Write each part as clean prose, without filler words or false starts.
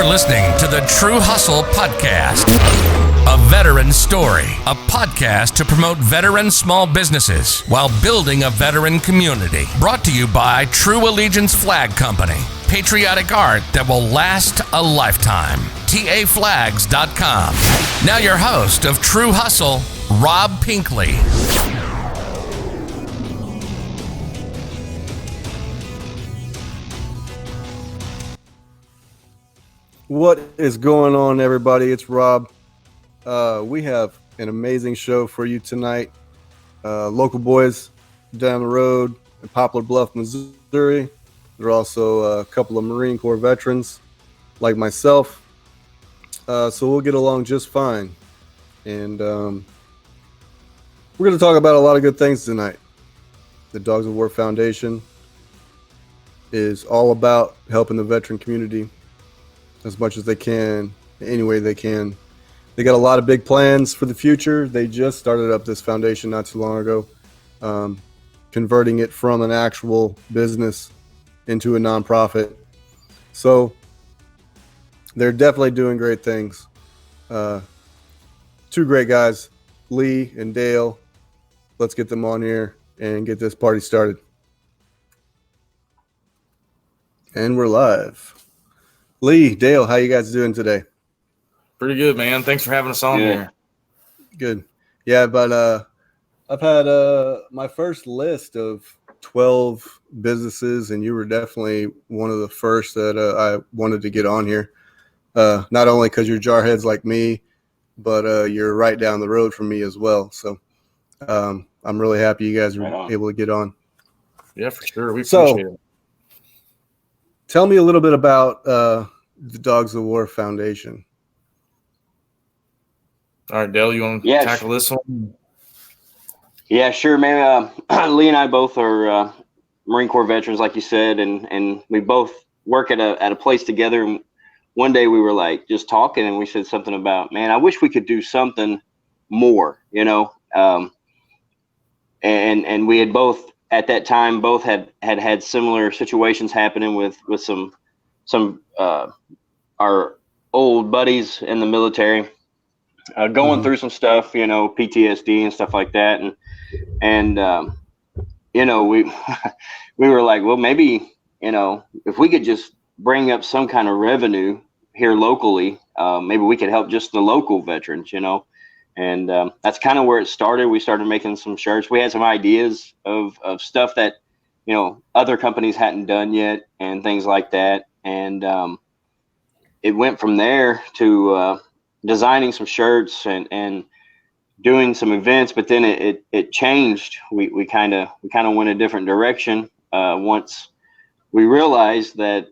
listening to the True Hustle Podcast, a veteran story, a podcast to promote veteran small businesses while building a veteran community. Brought to you by True Allegiance Flag Company, patriotic art that will last a lifetime. TAFlags.com. Now your host of True Hustle, Rob Pinkley. What is going on, everybody? It's Rob. We have an amazing show for you tonight. Local boys down the road in Poplar Bluff, Missouri. There are also a couple of Marine Corps veterans like myself. So we'll get along just fine. And we're going to talk about a lot of good things tonight. The Dogs of War Foundation is all about helping the veteran community as much as they can, any way they can. They got a lot of big plans for the future. They just started up this foundation not too long ago, converting it from an actual business into a nonprofit. So they're definitely doing great things. Two great guys, Lee and Dale. Let's get them on here and get this party started. And we're live. Lee, Dale, how you guys doing today? Pretty good, man. Thanks for having us on here. Good. Yeah, but I've had my first list of 12 businesses, and you were definitely one of the first that I wanted to get on here. Not only because you're jarheads like me, but you're right down the road from me as well. So I'm really happy you guys were able to get on. Yeah, for sure. We appreciate it. Tell me a little bit about the Dogs of War Foundation. All right, Dale, you want to tackle this one? Yeah, sure, man. Lee and I both are Marine Corps veterans, like you said, and we both work at a place together. And one day we were like just talking, and we said something about, man, I wish we could do something more, you know. And we had both at that time had similar situations happening with some our old buddies in the military, going through some stuff, you know, PTSD and stuff like that. And you know, we were like, well, maybe, you know, if we could just bring up some kind of revenue here locally, maybe we could help just the local veterans, you know. And that's kind of where it started. We started making some shirts. We had some ideas of stuff that, you know, other companies hadn't done yet and things like that. And it went from there to designing some shirts and doing some events. But then it changed. We kind of went a different direction once we realized that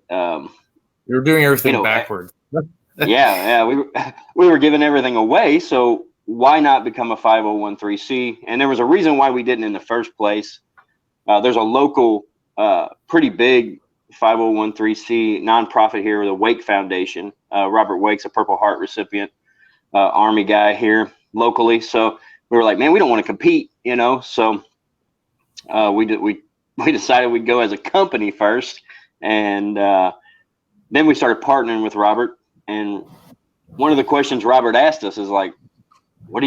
we were doing everything backwards. Yeah, we were giving everything away. So why not become a 501(c)(3)? And there was a reason why we didn't in the first place. There's a local, pretty big 501(c) nonprofit here, the Wake Foundation. Robert Wake's a Purple Heart recipient, Army guy here locally. So we were like, man, we don't want to compete, you know. So we decided we'd go as a company first, and then we started partnering with Robert. And one of the questions Robert asked us is like, why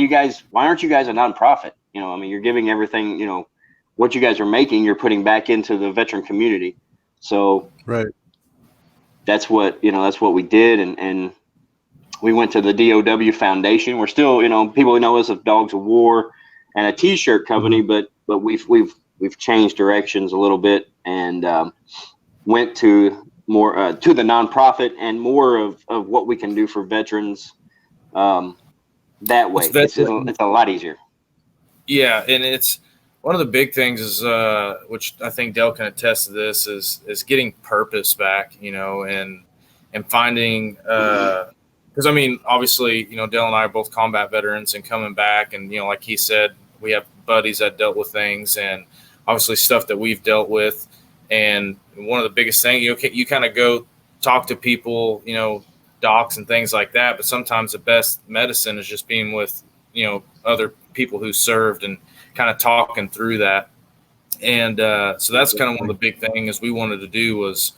aren't you guys a nonprofit? You know, I mean, you're giving everything, you know, what you guys are making, you're putting back into the veteran community. So right. That's what we did. And we went to the DOW Foundation. We're still, you know, people know us as Dogs of War and a t-shirt company, but we've changed directions a little bit and went to more to the nonprofit and more of what we can do for veterans. That way, it's a lot easier. Yeah, and it's one of the big things is, which I think Dale can attest to this, is getting purpose back, you know, and finding, because I mean, obviously, you know, Dale and I are both combat veterans and coming back, and you know, like he said, we have buddies that dealt with things, and obviously stuff that we've dealt with, and one of the biggest things, you kind of go talk to people, you know, docs and things like that, but sometimes the best medicine is just being with, you know, other people who served and kind of talking through that. And so that's kind of one of the big things we wanted to do was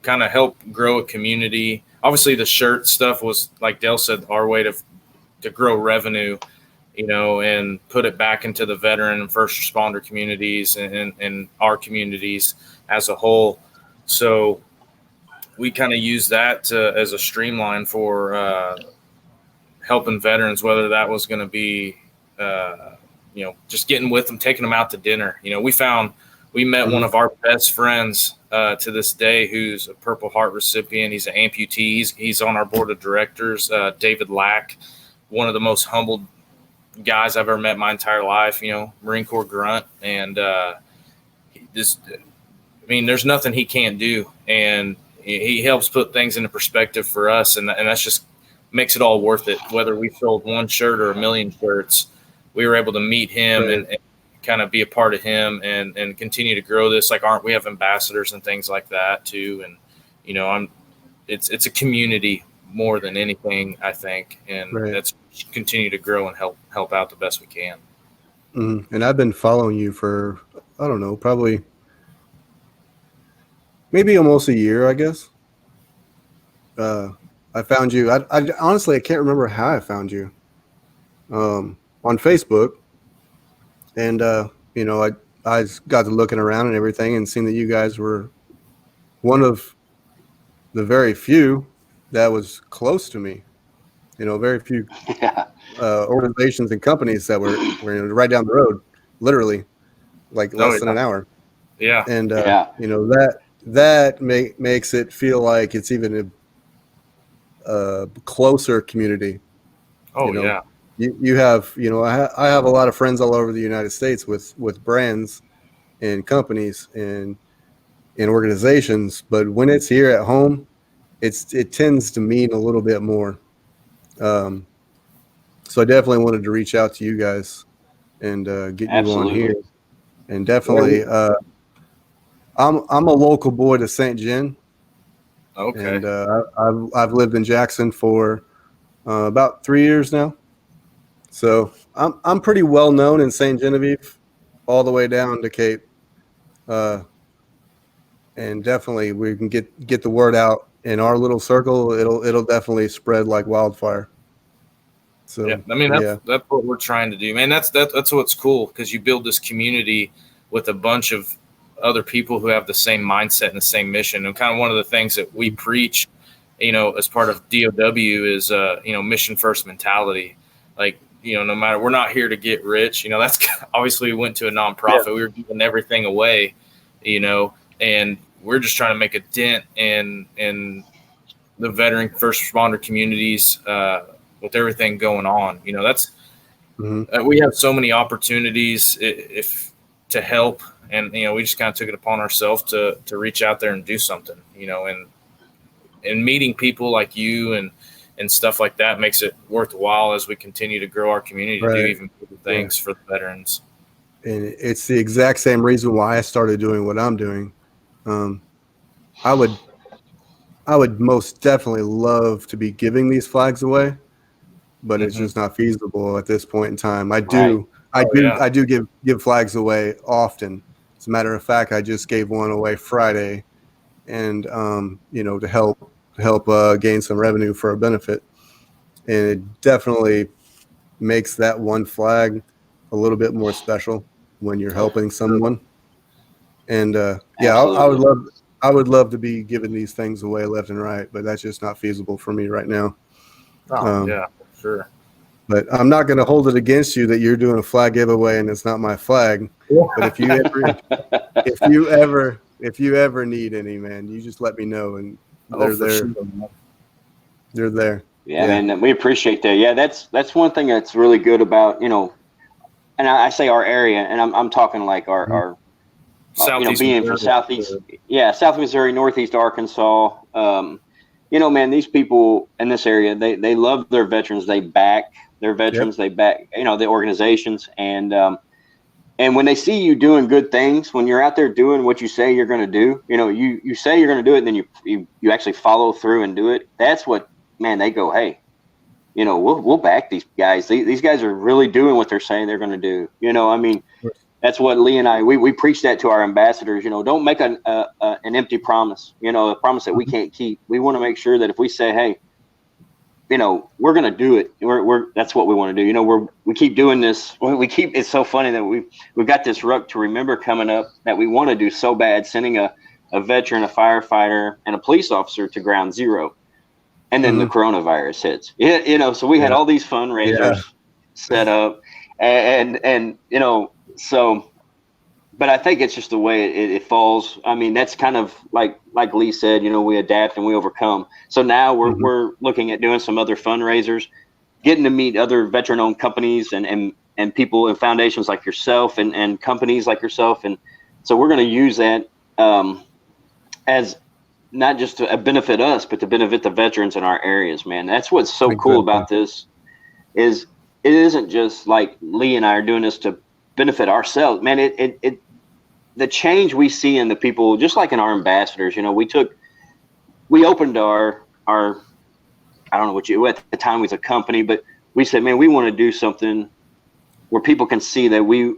kind of help grow a community. Obviously, the shirt stuff was, like Dale said, our way to grow revenue, and put it back into the veteran and first responder communities and our communities as a whole. So we kind of use that as a streamline for helping veterans, whether that was going to be, just getting with them, taking them out to dinner. We met one of our best friends to this day who's a Purple Heart recipient. He's an amputee. He's on our board of directors, David Lack, one of the most humbled guys I've ever met in my entire life, Marine Corps grunt. And there's nothing he can't do. And he helps put things into perspective for us. And that's just makes it all worth it. Whether we sold one shirt or 1 million shirts, we were able to meet him and kind of be a part of him and continue to grow this. Like, we have ambassadors and things like that too. And, it's a community more than anything, I think. And that's continue to grow and help out the best we can. Mm-hmm. And I've been following you for, I don't know, probably maybe almost a year, I guess. I found you. I honestly, I can't remember how I found you. On Facebook. And, I got to looking around and everything and seen that you guys were one of the very few that was close to me. Very few organizations and companies that were right down the road, literally, like less than an hour. Yeah. And, that makes it feel like it's even a closer community. Oh, yeah. You have, I have a lot of friends all over the United States with brands and companies and organizations, but when it's here at home, it tends to mean a little bit more. So I definitely wanted to reach out to you guys and get you on here. And definitely, I'm a local boy to St. John. Okay. And I've lived in Jackson for about 3 years now. So I'm pretty well known in St. Genevieve, all the way down to Cape, and definitely we can get the word out in our little circle. It'll definitely spread like wildfire. So yeah, that's what we're trying to do, man. That's what's cool, because you build this community with a bunch of other people who have the same mindset and the same mission. And kind of one of the things that we preach, as part of DOW is mission first mentality. Like, no matter, we're not here to get rich. That's obviously we went to a nonprofit. Yeah. We were giving everything away, and we're just trying to make a dent in the veteran first responder communities with everything going on. That's we have so many opportunities to help, and we just kind of took it upon ourselves to reach out there and do something. And meeting people like you and stuff like that makes it worthwhile as we continue to grow our community to do even bigger things for the veterans. And it's the exact same reason why I started doing what I'm doing. I would most definitely love to be giving these flags away, but it's just not feasible at this point in time. I do give flags away often. As a matter of fact, I just gave one away Friday, and to help gain some revenue for a benefit. And it definitely makes that one flag a little bit more special when you're helping someone. And I would love to be giving these things away left and right, but that's just not feasible for me right now. Yeah, sure. But I'm not going to hold it against you that you're doing a flag giveaway and it's not my flag. But if you ever need any, man, you just let me know, and they're there. Sure. They're there. Yeah, man, we appreciate that. Yeah, that's one thing that's really good about, and I say our area, and I'm talking like our Southeast being from Southeast Missouri, Northeast Arkansas. Man, these people in this area, they love their veterans. They back their veterans. They back, the organizations. And when they see you doing good things, when you're out there doing what you say you're going to do, you say you're going to do it, and then you actually follow through and do it. That's what, man, they go, hey, we'll back these guys. These guys are really doing what they're saying they're going to do. that's what Lee and I, we preach that to our ambassadors, don't make an empty promise, a promise that we can't keep. We want to make sure that if we say, hey, we're going to do it. That's what we want to do. We keep doing this. It's so funny that we've got this Ruck to Remember coming up that we want to do so bad, sending a veteran, a firefighter, and a police officer to ground zero. And then the coronavirus hits, so we had all these fundraisers set up and but I think it's just the way it falls. I mean, that's kind of like Lee said, we adapt and we overcome. So now we're looking at doing some other fundraisers, getting to meet other veteran-owned companies and people and foundations like yourself and companies like yourself. And so we're going to use that as not just to benefit us, but to benefit the veterans in our areas, man. That's what's so cool about this is it isn't just like Lee and I are doing this to benefit ourselves, man. The change we see in the people, just like in our ambassadors, we opened our I don't know what at the time was a company, but we said, man, we want to do something where people can see that we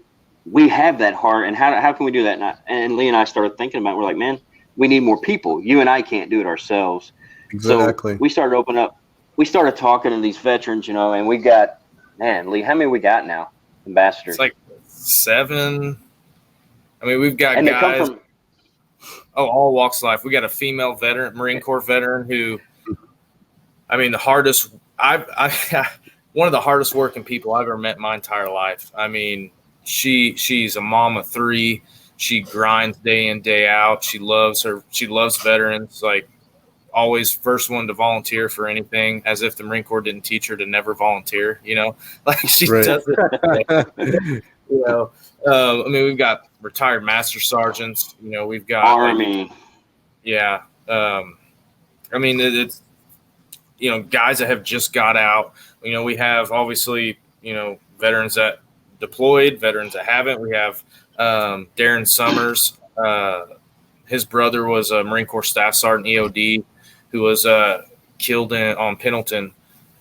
have that heart, and how can we do that? And Lee and I started thinking about it. We're like, man, we need more people. You and I can't do it ourselves. Exactly. So we started opening up. We started talking to these veterans, and we got, man, Lee, how many we got now, ambassadors? It's like 7. I mean, we've got guys, all walks of life. We got a female veteran, Marine Corps veteran who, I mean, one of the hardest working people I've ever met in my entire life. I mean, she's a mom of 3. She grinds day in, day out. She loves veterans, like always first one to volunteer for anything, as if the Marine Corps didn't teach her to never volunteer, like she does it. I mean, we've got retired master sergeants, we've got Army. I mean, it's, guys that have just got out, we have obviously, veterans that deployed, veterans that haven't. We have Darren Summers. His brother was a Marine Corps Staff Sergeant EOD who was killed on Pendleton.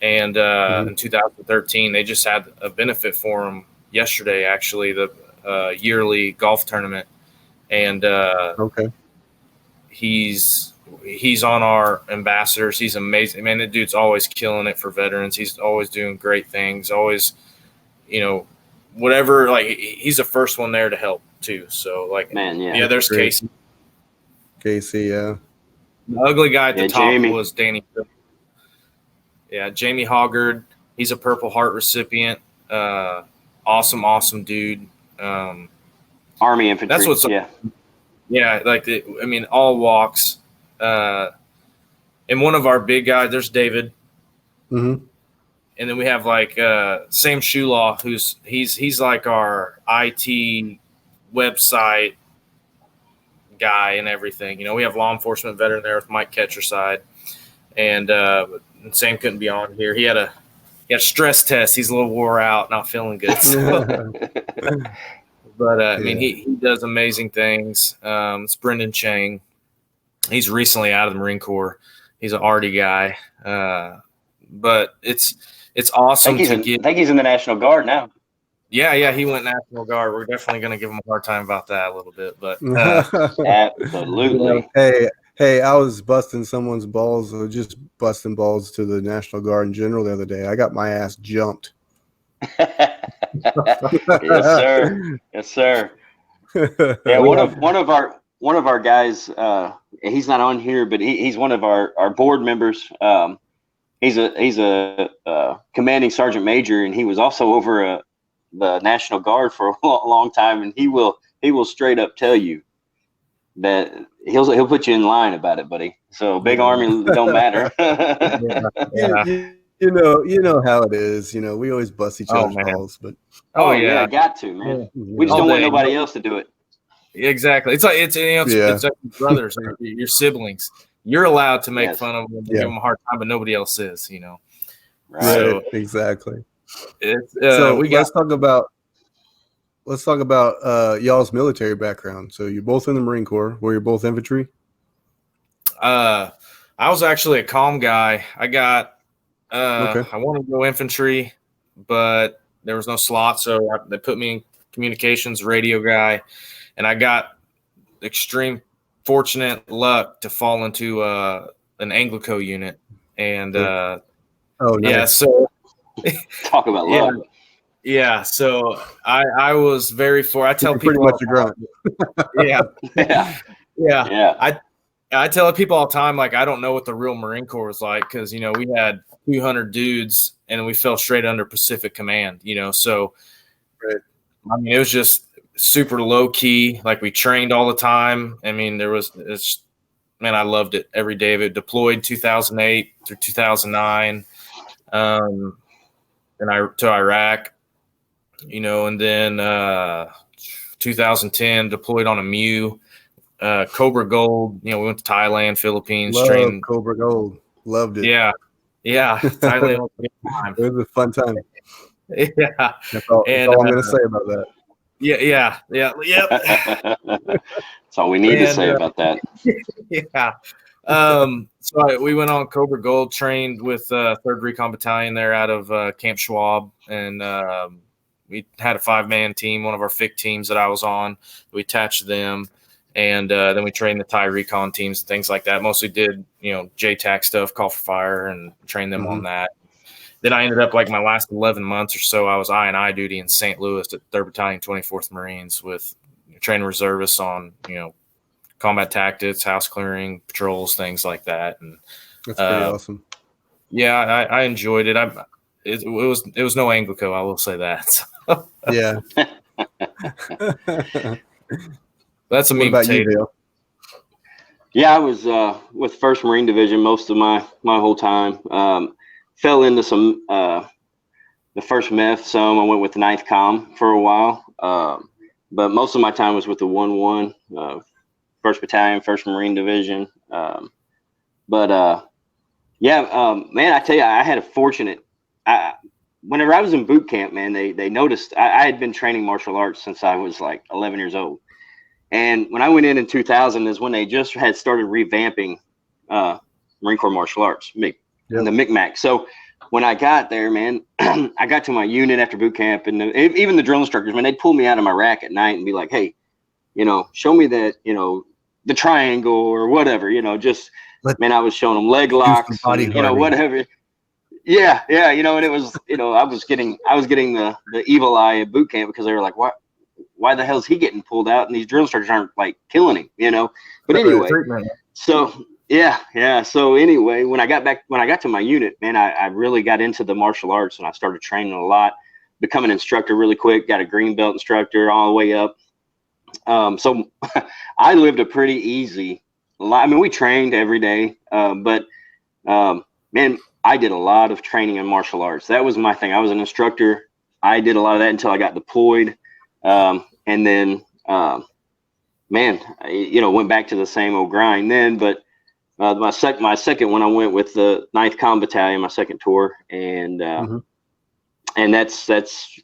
And in 2013, they just had a benefit for him yesterday, actually, the yearly golf tournament. And he's on our ambassadors. He's amazing. Man, that dude's always killing it for veterans. He's always doing great things, always, whatever, like he's the first one there to help too. So like, man, yeah, there's great. Casey, yeah. The ugly guy at the top Jamie. was Danny. Yeah, Jamie Hoggard. He's a Purple Heart recipient. Awesome dude. Army infantry. That's what's like all walks. And one of our big guys, there's David. Mm-hmm. And then we have like Sam Shulaw, he's like our IT website guy and everything. We have law enforcement veteran there with Mike Ketcherside, and Sam couldn't be on here. He had a stress test. He's a little wore out, not feeling good. So. But I mean, he does amazing things. It's Brendan Chang. He's recently out of the Marine Corps. He's an arty guy, but it's awesome I think he's in the National Guard now. Yeah, he went National Guard. We're definitely going to give him a hard time about that a little bit, but absolutely. Hey, I was busting someone's balls, or just busting balls to the National Guard in general the other day. I got my ass jumped. Yes, sir. Yeah, one of our guys. He's not on here, but he's one of our board members. He's a commanding sergeant major, and he was also over the National Guard for a long time. And he will straight up tell you that he'll put you in line about it, buddy. So big Army don't matter. You know how it is. We always bust each other's balls, but got to, man. We just don't want nobody else to do it. Exactly. It's like it's like brothers, or your siblings. You're allowed to make fun of them and give them a hard time, but nobody else is. Right. So, exactly. So let's talk about y'all's military background. So you're both in the Marine Corps. Were you both infantry? I was actually a comm guy. I got I wanted to go infantry, but there was no slot, so they put me communications radio guy, and I got extreme fortunate luck to fall into an Anglico unit. And nice. yeah, so talk about luck. Yeah, so I was very I tell You're people pretty much a grunt. Yeah. I tell people all the time, like, I don't know what the real Marine Corps was like, because, you know, we had 200 dudes and we fell straight under Pacific Command, you know, so I mean, it was just super low key. Like, we trained all the time. I mean, man, I loved it every day of it. Deployed 2008 through 2009, and to Iraq, you know, and then 2010 deployed on a MEU, Cobra Gold. You know, we went to Thailand, Philippines. Loved Cobra Gold. Loved it. Yeah. Thailand was a good time. It was a fun time. Yeah. That's all I'm going to say about that. Yeah. That's all we need to say about that. Yeah. So we went on Cobra Gold, trained with 3rd Recon Battalion there out of Camp Schwab, and we had a 5-man team, one of our FIC teams that I was on. We attached them, and then we trained the Thai Recon teams and things like that. Mostly did, you know, JTAC stuff, call for fire, and trained them on that. Then I ended up, like, my last 11 months or so, I was I&I duty in St. Louis at 3rd Battalion, 24th Marines, with training reservists on, you know, combat tactics, house clearing, patrols, things like that. And that's pretty awesome. Yeah, I enjoyed it. It was no Anglico, I will say that. Yeah. That's a meat What about you, potato. Dale? Yeah, I was with 1st Marine Division most of my whole time. Fell into some the 1st MEF some. I went with the 9th Com for a while. But most of my time was with the 1-1, 1st Battalion, 1st Marine Division. Man, I tell you, I had a fortunate. Whenever I was in boot camp, man, they noticed I had been training martial arts since I was like 11 years old. And when I went in 2000 is when they just had started revamping Marine Corps martial arts, the MICMAC. So when I got there, man, I got to my unit after boot camp, and even the drill instructors, man, they'd pull me out of my rack at night and be like, hey, you know, show me that, you know, the triangle or whatever, you know, just, man, I was showing them leg locks, and, you know, whatever. Yeah. You know, and it was, you know, I was getting the evil eye at boot camp because they were like, why the hell is he getting pulled out? And these drill instructors aren't like killing him, you know? But anyway, so yeah. So anyway, when I got to my unit, man, I really got into the martial arts, and I started training a lot, become an instructor really quick, got a green belt instructor all the way up. So I lived a pretty easy life. I mean, we trained every day, but man, I did a lot of training in martial arts. That was my thing. I was an instructor. I did a lot of that until I got deployed. And then, man, you know, went back to the same old grind then, but, my second one, I went with the 9th Com Battalion, my second tour. And, and that's,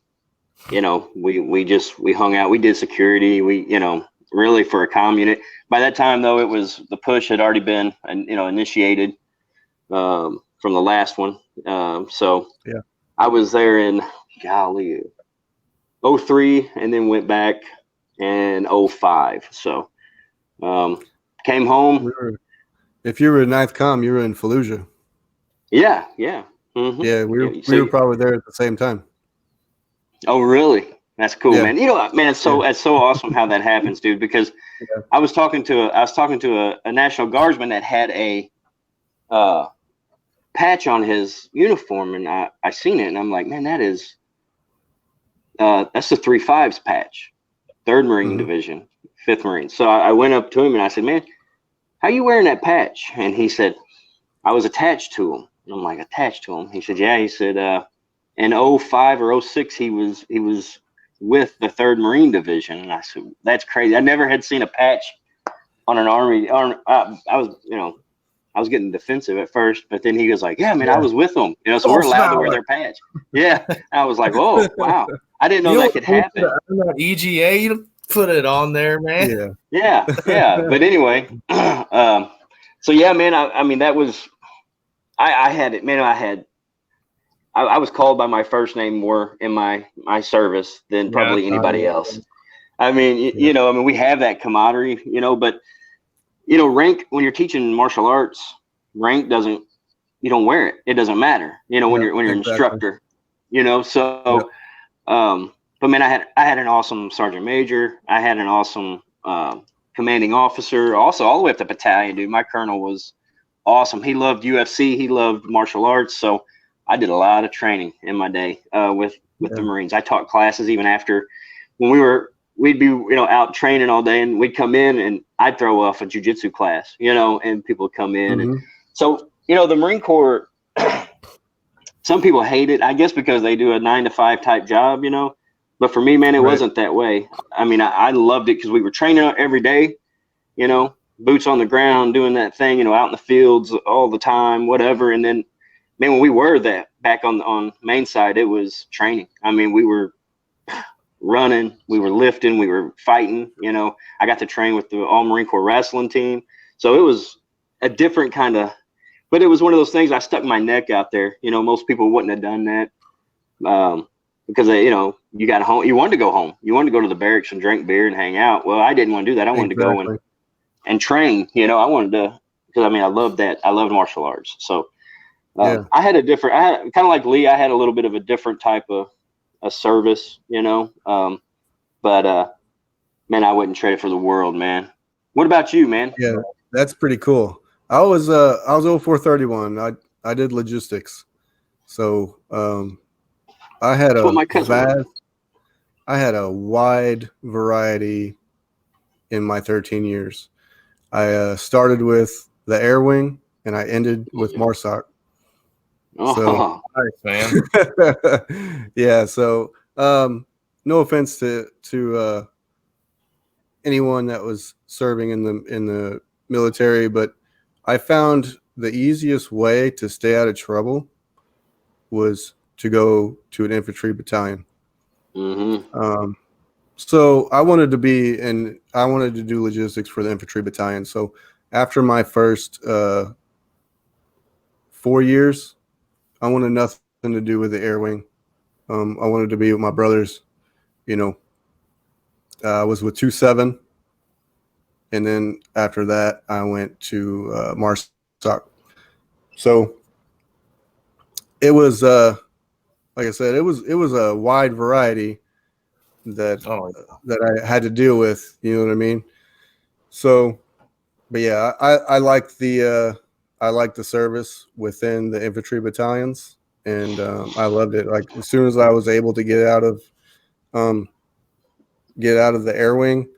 you know, we hung out, we did security. We, you know, really for a comm unit. By that time though, it was, the push had already been, you know, initiated, from the last one. So yeah, I was there in, golly, 03, and then went back in 05. So came home. If you were in 9th Com, you were in Fallujah. Yeah. Mm-hmm. Yeah, we were probably there at the same time. Oh, really? That's cool, man. You know, man, it's so awesome how that happens, dude. Because I was talking to a National Guardsman that had a patch on his uniform, and I seen it, and I'm like, man, that's the 3-5s patch, 3rd Marine Division, 5th Marine. So I went up to him and I said, man, how you wearing that patch? And he said, I was attached to him. And I'm like, attached to him? He said, yeah. He said, in 05 or 06, he was with the 3rd Marine Division. And I said, that's crazy. I never had seen a patch on an Army. I was getting defensive at first, but then he was like, yeah, man, I was with them. You know, so we're allowed to wear their patch. Yeah. I was like, oh, wow. I didn't know that could happen. EGA, you put it on there, man. Yeah. But anyway, so yeah, man, I mean, that was, I had it, man. I was called by my first name more in my service than probably anybody else. I mean, you know, I mean, we have that camaraderie, you know, but, you know, rank, when you're teaching martial arts, rank doesn't, you don't wear it. It doesn't matter, you know, when you're an instructor, you know, so, but man, I had an awesome sergeant major. I had an awesome commanding officer, also all the way up to battalion, dude. My colonel was awesome. He loved UFC. He loved martial arts. So I did a lot of training in my day with the Marines. I taught classes even after when we'd be, you know, out training all day, and we'd come in and I'd throw off a jiu-jitsu class, you know, and people would come in. And so, you know, the Marine Corps, some people hate it, I guess, because they do a 9-to-5 type job, you know, but for me, man, it wasn't that way. I mean, I loved it because we were training every day, you know, boots on the ground, doing that thing, you know, out in the fields all the time, whatever. And then, man, when we were that back on main side, it was training. I mean, we were running, we were lifting, we were fighting, you know. I got to train with the All Marine Corps wrestling team. So it was a different kind of, but it was one of those things. I stuck my neck out there. You know, most people wouldn't have done that because, you know, you got home. You wanted to go home. You wanted to go to the barracks and drink beer and hang out. Well, I didn't want to do that. I wanted to go and train. You know, I wanted to, because, I mean, I loved that. I loved martial arts. So I had kind of like Lee, I had a little bit of a different type of a service, you know, but man, I wouldn't trade it for the world, man. What about you, man? Yeah, that's pretty cool. I was 0431. I did logistics, so I had a wide variety in my 13 years. I started with the Air Wing and I ended with MARSOC. So, nice, man. Yeah. So, no offense to anyone that was serving in the military, but I found the easiest way to stay out of trouble was to go to an infantry battalion. So I wanted to do logistics for the infantry battalion. So after my first 4 years, I wanted nothing to do with the Air Wing. I wanted to be with my brothers. You know, I was with 2-7. And then after that, I went to MARSOC. So it was, like I said, it was a wide variety that I had to deal with. You know what I mean? So, but yeah, I liked the service within the infantry battalions, and I loved it. Like as soon as I was able to get out of the Air Wing,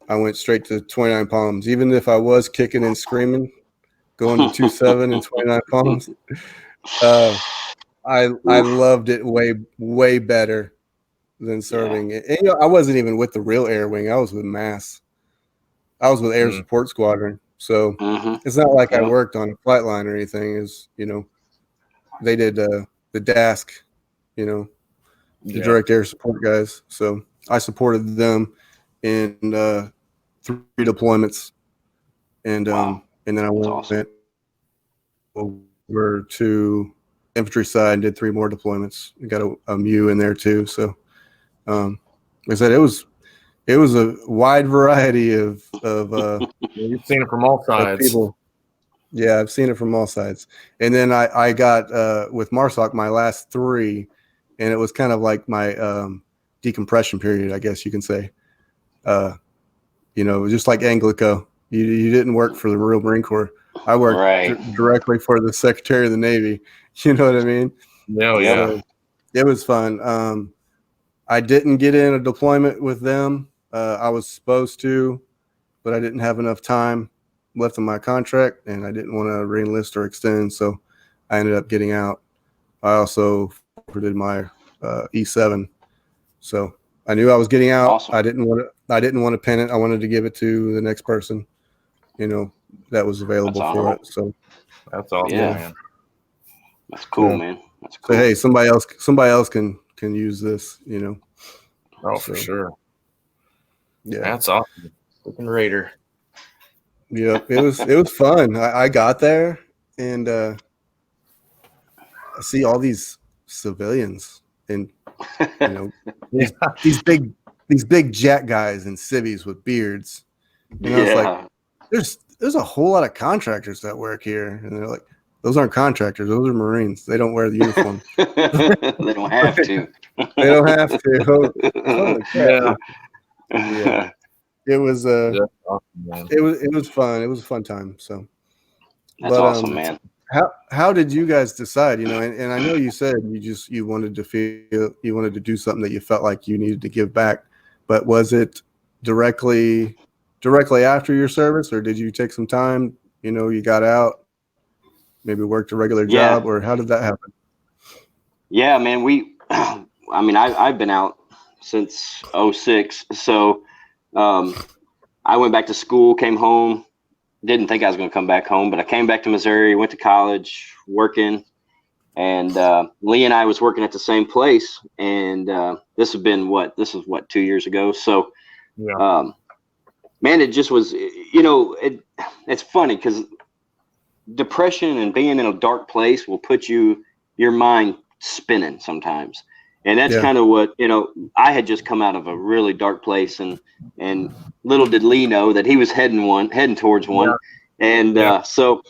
I went straight to 29 Palms. Even if I was kicking and screaming, going to 2-7 and 29 Palms, I loved it way better than serving. And, you know, I wasn't even with the real Air Wing. I was with MASS. I was with Air Support Squadron. So it's not like I worked on a flight line or anything. Is, you know, they did the DASC, you know, the direct air support guys. So I supported them in 3 deployments, and then I went over to infantry side and did 3 more deployments. We got a MU in there too. So like I said, it was a wide variety of You've seen it from all sides. People. Yeah, I've seen it from all sides. And then I got with MARSOC my last 3, and it was kind of like my decompression period, I guess you can say. You know, just like Anglico, you didn't work for the real Marine Corps. I worked directly for the Secretary of the Navy. You know what I mean? No, yeah. So it was fun. I didn't get in a deployment with them. I was supposed to, but I didn't have enough time left in my contract, and I didn't want to re-enlist or extend, so I ended up getting out. I also forwarded my E7, so I knew I was getting out. Awesome. I didn't want to pin it. I wanted to give it to the next person, you know, that was available for it. So that's awesome, man. That's cool, man. That's cool. So hey, somebody else can use this, you know. Oh, for sure. Yeah, that's awesome. Looking Raider. Yeah, it was fun. I got there, and I see all these civilians and these big jack guys in civvies with beards. And I was like, there's a whole lot of contractors that work here, and they're like, those aren't contractors, those are Marines. They don't wear the uniform. They don't have to. They don't have to. Holy crap. Yeah. It was it was fun. It was a fun time. So that's awesome, man. How did you guys decide? And I know you said you wanted to do something that you felt like you needed to give back, but was it directly after your service, or did you take some time? You got out, maybe worked a regular job, or how did that happen? Yeah, man. I've been out since 2006, so I went back to school, came home. Didn't think I was going to come back home, but I came back to Missouri, went to college, working, and Lee and I was working at the same place. And this is 2 years ago. So, man, it just was, it's funny because depression and being in a dark place will put your mind spinning sometimes. And that's kind of what, I had just come out of a really dark place, and little did Lee know that he was heading towards one. And so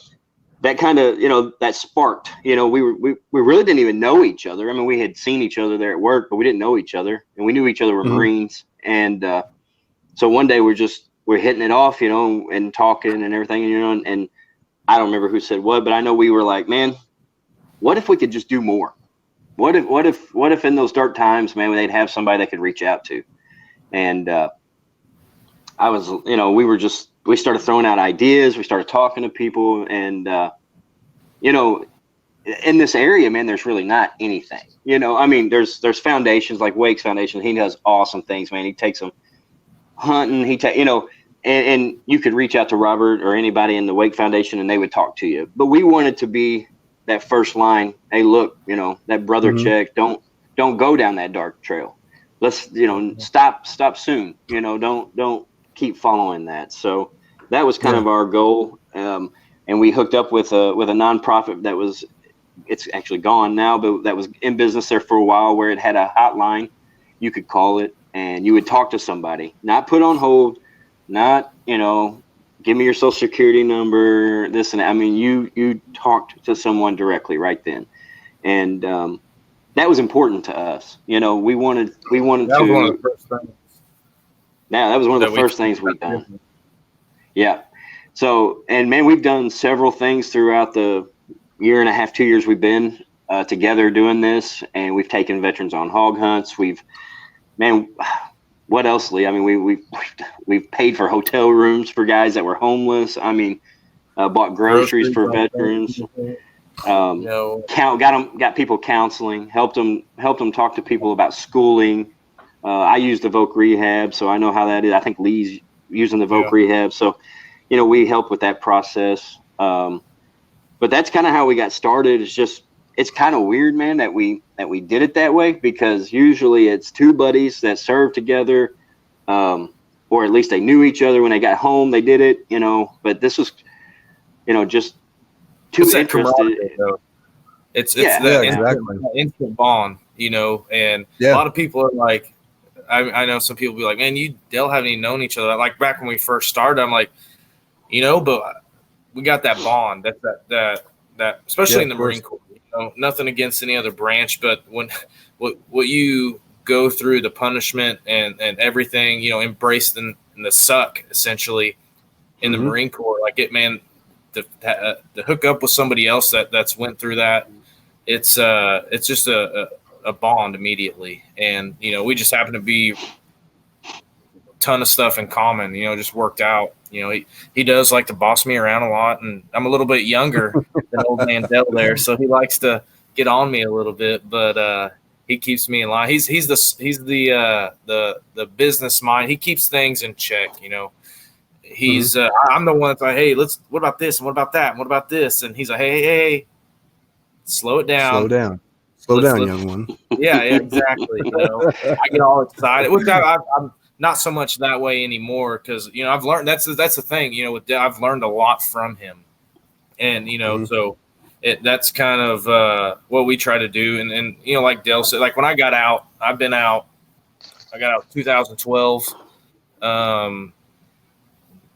that kind of, that sparked, we really didn't even know each other. I mean, we had seen each other there at work, but we didn't know each other, and we knew each other were Marines. And so one day we're hitting it off, and talking and everything, and I don't remember who said what, but I know we were like, man, what if we could just do more? What if in those dark times, man, they'd have somebody they could reach out to? And I was, we started throwing out ideas. We started talking to people, and in this area, man, there's really not anything. There's foundations like Wake's Foundation. He does awesome things, man. He takes them hunting. And you could reach out to Robert or anybody in the Wake Foundation, and they would talk to you. But we wanted to be that first line. Hey, look, that brother check. Don't go down that dark trail. Let's, stop soon. Don't keep following that. So that was kind of our goal. And we hooked up with a nonprofit it's actually gone now, but that was in business there for a while, where it had a hotline. You could call it and you would talk to somebody, not put on hold, not, give me your social security number, this and that. I mean, you talked to someone directly right then. And that was important to us. We wanted that was one of the first things. Yeah, that was one of the first things we've done. Yeah. So, and man, we've done several things throughout the year and a half, 2 years we've been together doing this, and we've taken veterans on hog hunts. What else, Lee? I mean, we've paid for hotel rooms for guys that were homeless. I mean, bought groceries for veterans. Got people counseling. Helped them talk to people about schooling. I used the Voc Rehab, so I know how that is. I think Lee's using the Voc Rehab, so we help with that process. But that's kind of how we got started. It's kind of weird, man, that we did it that way, because usually it's two buddies that served together, or at least they knew each other when they got home. They did it, But this was, just two interested. It's that instant bond, And a lot of people are like, I know some people be like, man, Dale haven't even known each other. Like back when we first started, I'm like, but we got that bond. That's that especially in the Marine Corps. Nothing against any other branch, but when what you go through, the punishment and everything, embraced in the suck essentially in the Marine Corps, like it, man, to hook up with somebody else that's went through that, it's just a bond immediately. And we just happen to be a ton of stuff in common, just worked out. He does like to boss me around a lot, and I'm a little bit younger than old man Dell there, so he likes to get on me a little bit, but he keeps me in line. He's the business mind. He keeps things in check. He's I'm the one that's like, hey, what about this and what about that and what about this, and he's like, hey, slow it down. Slow down, young one. Yeah, exactly. I get all excited, which I'm not so much that way anymore, because I've learned that's the thing. With I've learned a lot from him, and so that's kind of what we try to do. And you know, like Dale said, like when I got out, I got out 2012.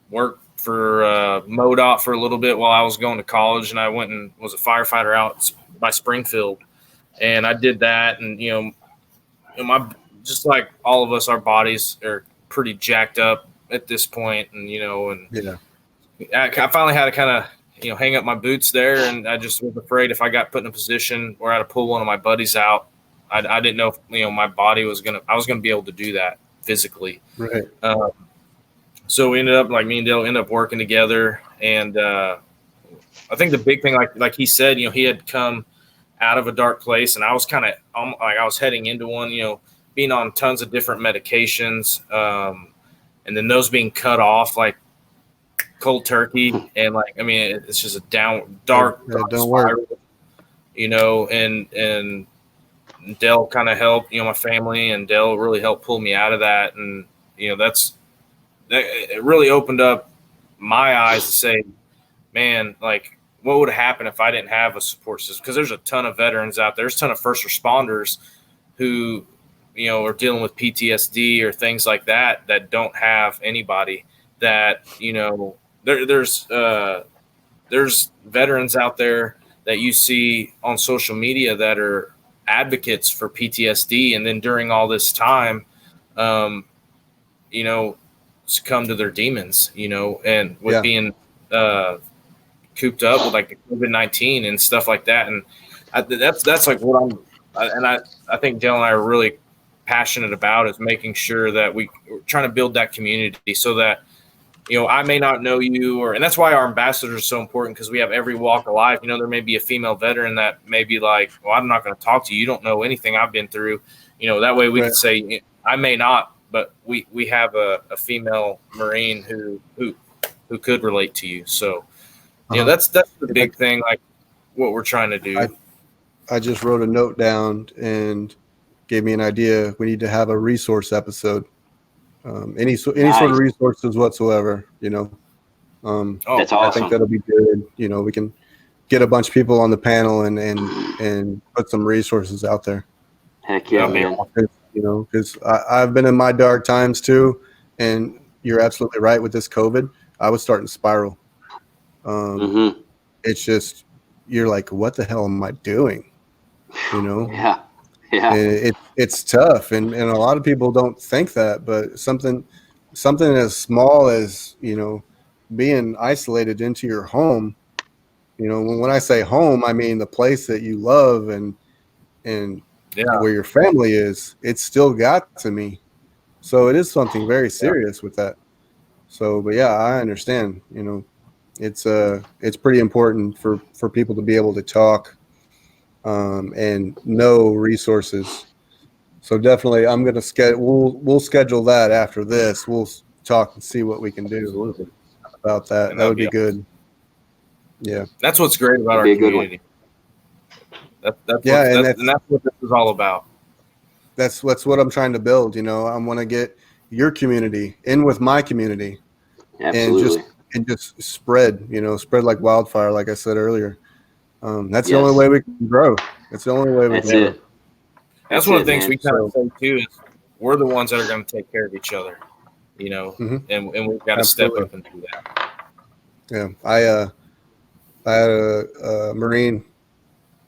Worked for MoDOT for a little bit while I was going to college, and I went and was a firefighter out by Springfield, and I did that. And you know, just like all of us, our bodies are pretty jacked up at this point, and you know, and I finally had to kind of, you know, hang up my boots there, and I just was afraid if I got put in a position where I had to pull one of my buddies out, I didn't know if, you know, my body I was gonna be able to do that physically. Right. So we ended up, like me and Dale ended up working together, and I think the big thing, like he said, you know, he had come out of a dark place, and I was kind of like I was heading into one, you know, being on tons of different medications, and then those being cut off like cold turkey, and like I mean, it's just a dark spiral, you know, and Dale kind of helped, you know, my family, and Dale really helped pull me out of that, and you know, it really opened up my eyes to say, man, like what would have happened if I didn't have a support system? Because there's a ton of veterans out there. There's a ton of first responders who, you know, are dealing with PTSD or things like that don't have anybody that, you know, there's veterans out there that you see on social media that are advocates for PTSD. And then during all this time, you know, succumb to their demons, you know, and with being cooped up with like the COVID-19 and stuff like that. And that's like what I think Dale and I are really passionate about, is making sure that we're trying to build that community so that, you know, I may not know you, and that's why our ambassadors are so important, because we have every walk of life. You know, there may be a female veteran that may be like, well, I'm not going to talk to you. You don't know anything I've been through. You know, that way we can say, I may not, but we have a female Marine who could relate to you. So, you know, that's the big thing, like what we're trying to do. I just wrote a note down and gave me an idea. We need to have a resource episode. Any sort of resources whatsoever, you know. That's awesome. I think that'll be good. You know, we can get a bunch of people on the panel and put some resources out there. Heck yeah, man. You know, because I've been in my dark times too, and you're absolutely right with this COVID. I was starting to spiral. It's just, you're like, what the hell am I doing? You know? Yeah. It's tough, and a lot of people don't think that, but something as small as, you know, being isolated into your home. You know, when I say home, I mean the place that you love and where your family is. It's still got to me, so it is something very serious with that. So, but yeah, I understand. You know, it's pretty important for people to be able to talk. And no resources. So definitely, I'm going to schedule. We'll schedule that after this. We'll talk and see what we can do about that. That would be good. Yeah, that's what's great about our community. That's what this is all about. That's what I'm trying to build. You know, I want to get your community in with my community, absolutely, and just spread. You know, spread like wildfire, like I said earlier. That's the only way we can grow. That's the only way we can grow. That's one of the things we kind of say too, is we're the ones that are going to take care of each other, you know, and we've got to step up and do that. Yeah. I had a Marine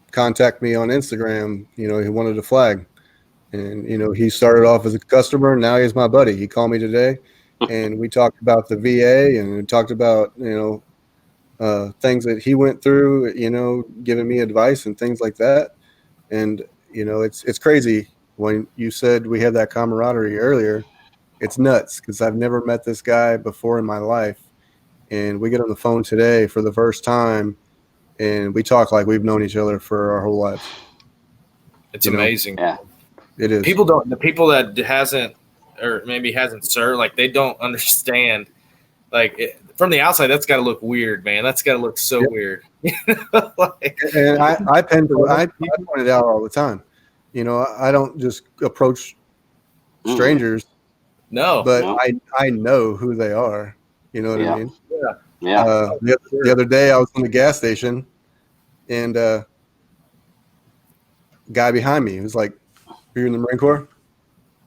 contact me on Instagram. You know, he wanted a flag, and, you know, he started off as a customer, and now he's my buddy. He called me today and we talked about the VA, and we talked about, you know, things that he went through, you know, giving me advice and things like that. And, you know, it's crazy. When you said we had that camaraderie earlier, it's nuts, because I've never met this guy before in my life. And we get on the phone today for the first time, and we talk like we've known each other for our whole lives. It's amazing. Yeah, it is. The people that hasn't served, like, they don't understand. Like, from the outside, that's got to look weird, man. That's got to look so weird. Like, and I point it out all the time. You know, I don't just approach strangers. No, but I know who they are. You know what I mean? Yeah. The other day, I was in the gas station, And guy behind me was like, "Are you in the Marine Corps?"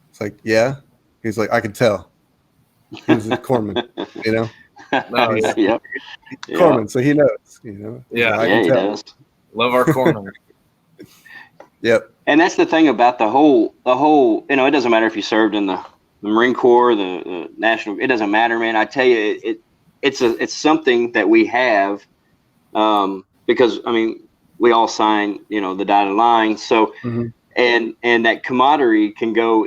It's like, "Yeah." He's like, "I could tell." He was a corpsman, you know. Oh, He's, yeah. Yep. he's a Yeah. corpsman, so he knows, you know. He's Yeah. like, I Yeah, can he tell. does. Love our corner. Yep. And that's the thing about the whole, it doesn't matter if you served in the Marine Corps, the National, it doesn't matter, man. I tell you, it's something that we have, because, I mean, we all sign, the dotted line. So, Mm-hmm. and that camaraderie can go,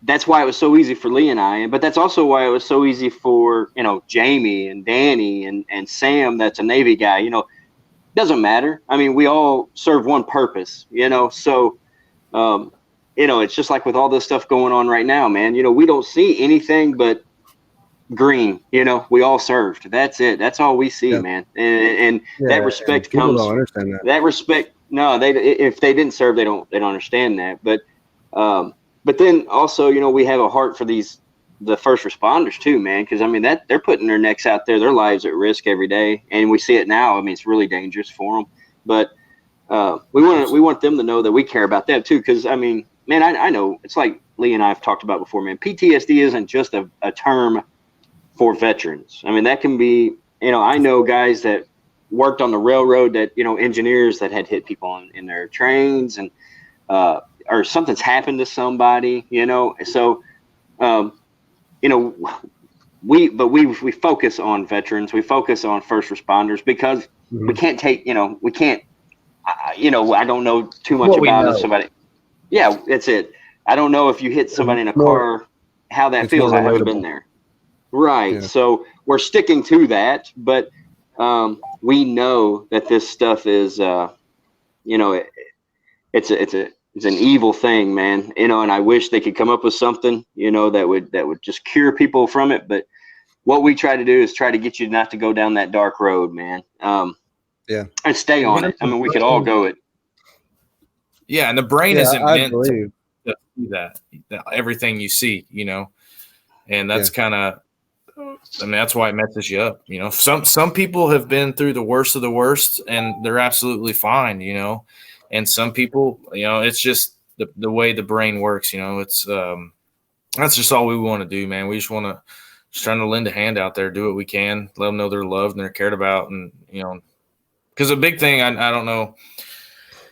that's why it was so easy for Lee and I, but that's also why it was so easy for, Jamie and Danny and Sam, that's a Navy guy, doesn't matter. I mean, we all serve one purpose, so, it's just like with all this stuff going on right now, man, we don't see anything but green, we all served. That's it. That's all we see, Yeah. man. And that respect and people comes, don't understand that. that respect. No, if they didn't serve, they don't understand that. But then also, we have a heart for the first responders too, man. Cause I mean, that they're putting their necks out there, their lives at risk every day. And we see it now. I mean, it's really dangerous for them, but we want them to know that we care about them too. Cause I mean, man, I know it's like Lee and I have talked about before, man, PTSD isn't just a term for veterans. I mean, that can be, I know guys that worked on the railroad that, engineers that had hit people in their trains and, or something's happened to somebody, so, we focus on veterans, we focus on first responders because we can't take, I don't know too much about it. Somebody, yeah, that's it. I don't know if you hit somebody in a car, how that feels. I haven't been there. Right. Yeah. So we're sticking to that, but we know that this stuff is, it's an evil thing, man. And I wish they could come up with something, that would just cure people from it. But what we try to do is try to get you not to go down that dark road, man. Yeah. And stay on it. I mean, we could all go it. Yeah, and the brain isn't meant to see that everything you see, and that's kind of, I mean, that's why it messes you up. Some people have been through the worst of the worst and they're absolutely fine, and some people, it's just the way the brain works, it's, that's just all we want to do, man. We just trying to lend a hand out there, do what we can, let them know they're loved and they're cared about. And, because a big thing, I don't know,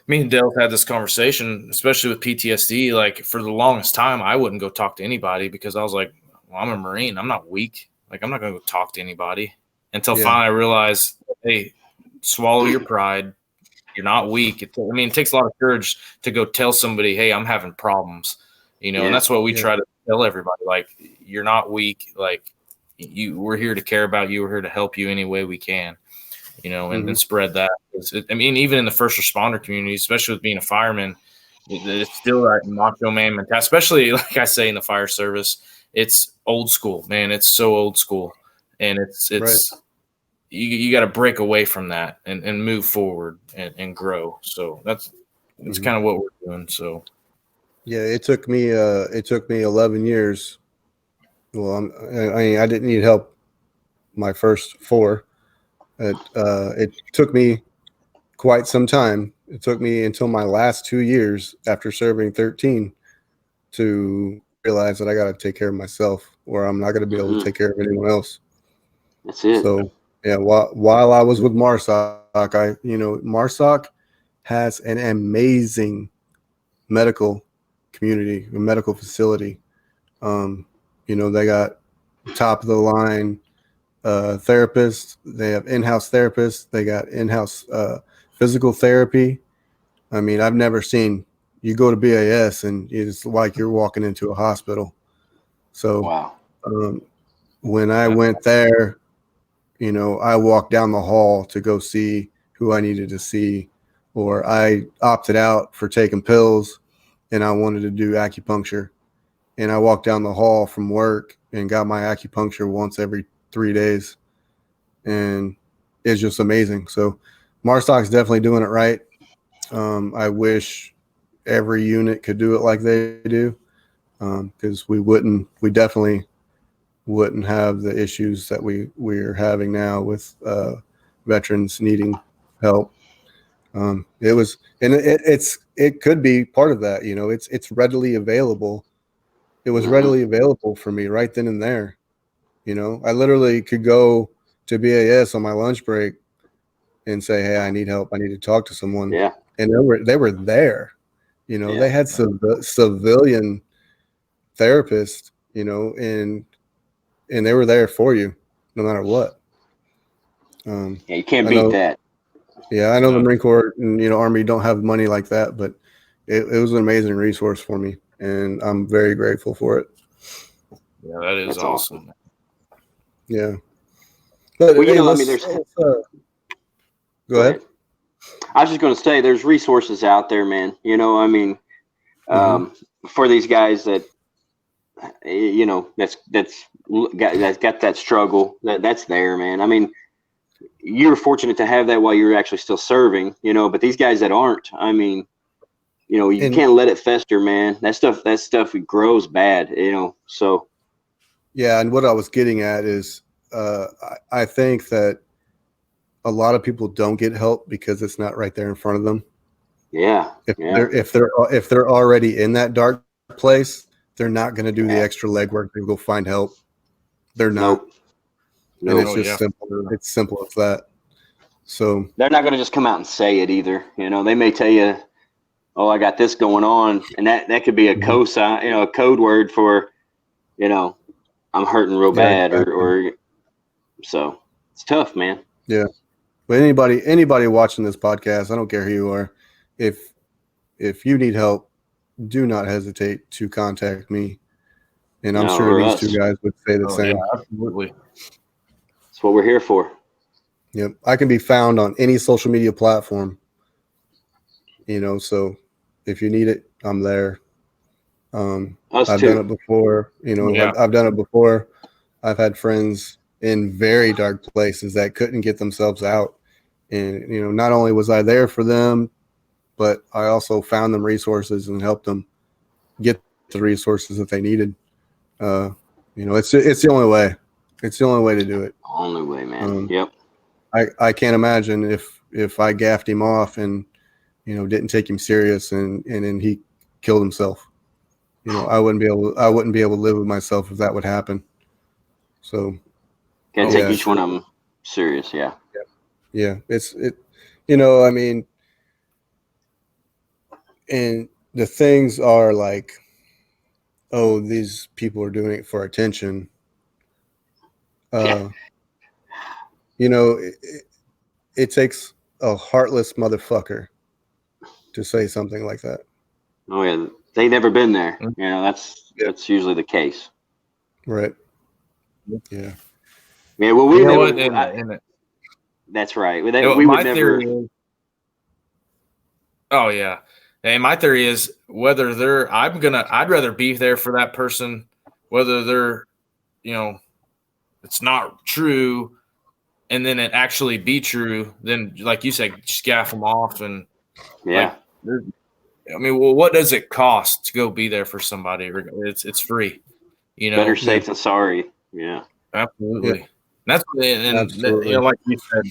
me and Dale had this conversation, especially with PTSD. Like for the longest time, I wouldn't go talk to anybody because I was like, well, I'm a Marine. I'm not weak. Like I'm not going to go talk to anybody until finally I realized, hey, swallow your pride. You're not weak. It takes a lot of courage to go tell somebody, hey, I'm having problems, and that's what we try to tell everybody. Like you're not weak. Like we're here to care about you. We're here to help you any way we can. And spread that. Even in the first responder community, especially with being a fireman, it's still that macho man mentality, especially like I say in the fire service, it's old school, man. It's so old school. And it's right. You got to break away from that and move forward and grow. So that's kind of what we're doing. So, yeah, it took me 11 years. Well, I didn't need help my first 4. It took me quite some time. It took me until my last 2 years after serving 13 to realize that I got to take care of myself, or I'm not going to be able to take care of anyone else. That's it. So yeah, while I was with MARSOC, MARSOC has an amazing medical community, a medical facility. They got top of the line therapists. They have in-house therapists. They got in-house physical therapy. I mean, I've never seen, you go to BAS and it's like you're walking into a hospital. So wow. When I went there, I walked down the hall to go see who I needed to see, or I opted out for taking pills and I wanted to do acupuncture. And I walked down the hall from work and got my acupuncture once every 3 days. And it's just amazing. So MARSOC's definitely doing it right. I wish every unit could do it like they do, because we definitely wouldn't have the issues that we're having now with veterans needing help. It was, and it could be part of that. It's readily available. It was readily available for me right then and there. I literally could go to BAS on my lunch break and say, "Hey, I need help. I need to talk to someone." Yeah. And they were there. They had civilian therapists. And they were there for you no matter what. Yeah, you can't beat that. Yeah, I know the Marine Corps and Army don't have money like that, but it was an amazing resource for me, and I'm very grateful for it. Yeah, that's awesome. Yeah, but well, there's. Go ahead. I was just going to say, there's resources out there, man. For these guys that that's got that struggle that's there, man. I mean, you're fortunate to have that while you're actually still serving, but these guys that aren't, I mean, you can't let it fester, man. That stuff grows bad, so. Yeah. And what I was getting at is, I think that a lot of people don't get help because it's not right there in front of them. Yeah. If they're already in that dark place, they're not going to do the extra legwork to go find help. They're not. And it's just simple. It's simple as that. So they're not going to just come out and say it either. They may tell you, "Oh, I got this going on," and that could be a cosign, a code word for, I'm hurting real bad, exactly. or so it's tough, man. Yeah. But anybody watching this podcast, I don't care who you are, if you need help, do not hesitate to contact me. And I'm sure these two guys would say the same. Yeah, absolutely. That's what we're here for. Yep. I can be found on any social media platform. So if you need it, I'm there. I've done it before. I've done it before. I've had friends in very dark places that couldn't get themselves out. And, not only was I there for them, but I also found them resources and helped them get the resources that they needed. It's the only way. It's the only way to do it. Only way, man. Yep. I can't imagine if I gaffed him off and, didn't take him serious and then he killed himself. I wouldn't be able to live with myself if that would happen. So gotta take each one of them serious. Yeah. Yeah. I mean, and the things are like, oh, these people are doing it for attention. It takes a heartless motherfucker to say something like that. Oh yeah, they never been there. That's usually the case. Right. Yeah. Yeah. Well, we never. That's right. We would never. Oh yeah. And my theory is whether I'd rather be there for that person, whether they're, it's not true, and then it actually be true, then like you said, scaff them off and what does it cost to go be there for somebody? It's free, Better safe than sorry. Yeah, absolutely. Yeah. Like you said,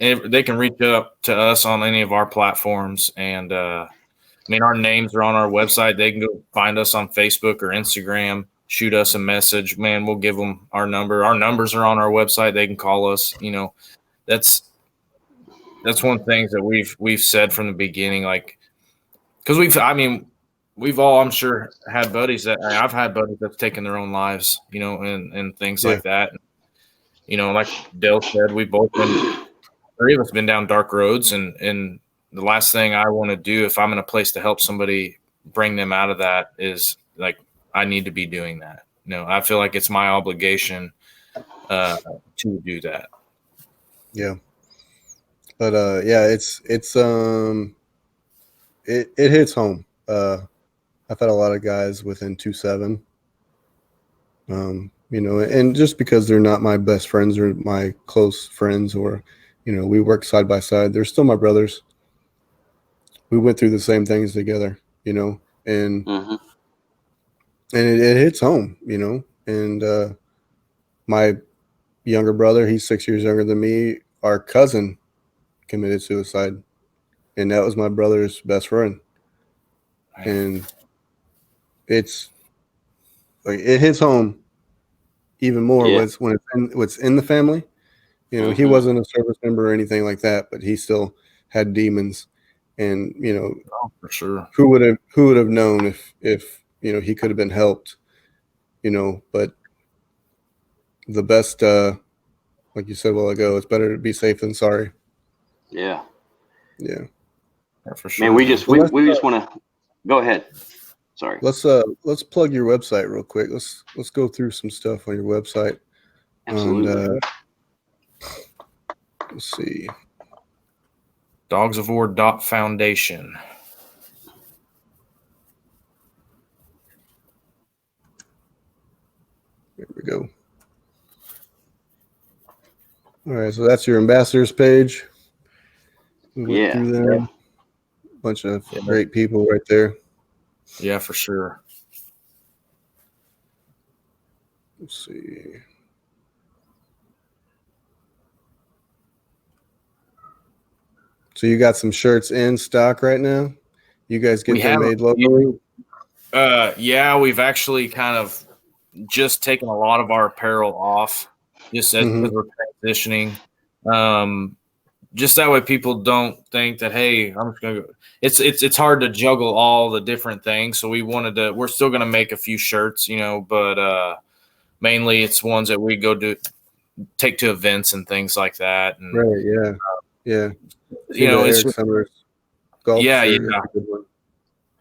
and they can reach up to us on any of our platforms, and our names are on our website. They can go find us on Facebook or Instagram. Shoot us a message, man. We'll give them our number. Our numbers are on our website. They can call us. That's one of the things that we've said from the beginning. Like, because we've all, I'm sure, had buddies I've had buddies that's taken their own lives, and things like that. Like Dale said, we've both been, three of us been down dark roads, and the last thing I want to do if I'm in a place to help somebody bring them out of that is like, I need to be doing that. I feel like it's my obligation to do that. Yeah. But it hits home. I've had a lot of guys within 2-7. And just because they're not my best friends or my close friends, or we work side by side, they're still my brothers. We went through the same things together, and and it hits home, and my younger brother, he's 6 years younger than me. Our cousin committed suicide and that was my brother's best friend. And it's like it hits home even more when it's in the family. You know, he wasn't a service member or anything like that, but he still had demons. And you know, for sure, who would have known if you know he could have been helped. You know, but the best, like you said a while ago, it's better to be safe than sorry. Yeah. Yeah. For sure. Man, we just want to go ahead. Sorry. Let's plug your website real quick. Let's go through some stuff on your website. Absolutely. And, let's see. Dogs of War Foundation. There we go. All right, so that's your ambassadors page. Yeah. Through there. A bunch of great people right there. Yeah, for sure. Let's see. So you got some shirts in stock right now? You guys get them made locally? Yeah, we've actually kind of just taken a lot of our apparel off just as we're transitioning. Just that way people don't think that, hey, I'm just gonna go. It's hard to juggle all the different things. So we're still gonna make a few shirts, you know, but mainly it's ones that we go take to events and things like that. And, right, yeah. Yeah. You know, it's Eric Summers golf shirt.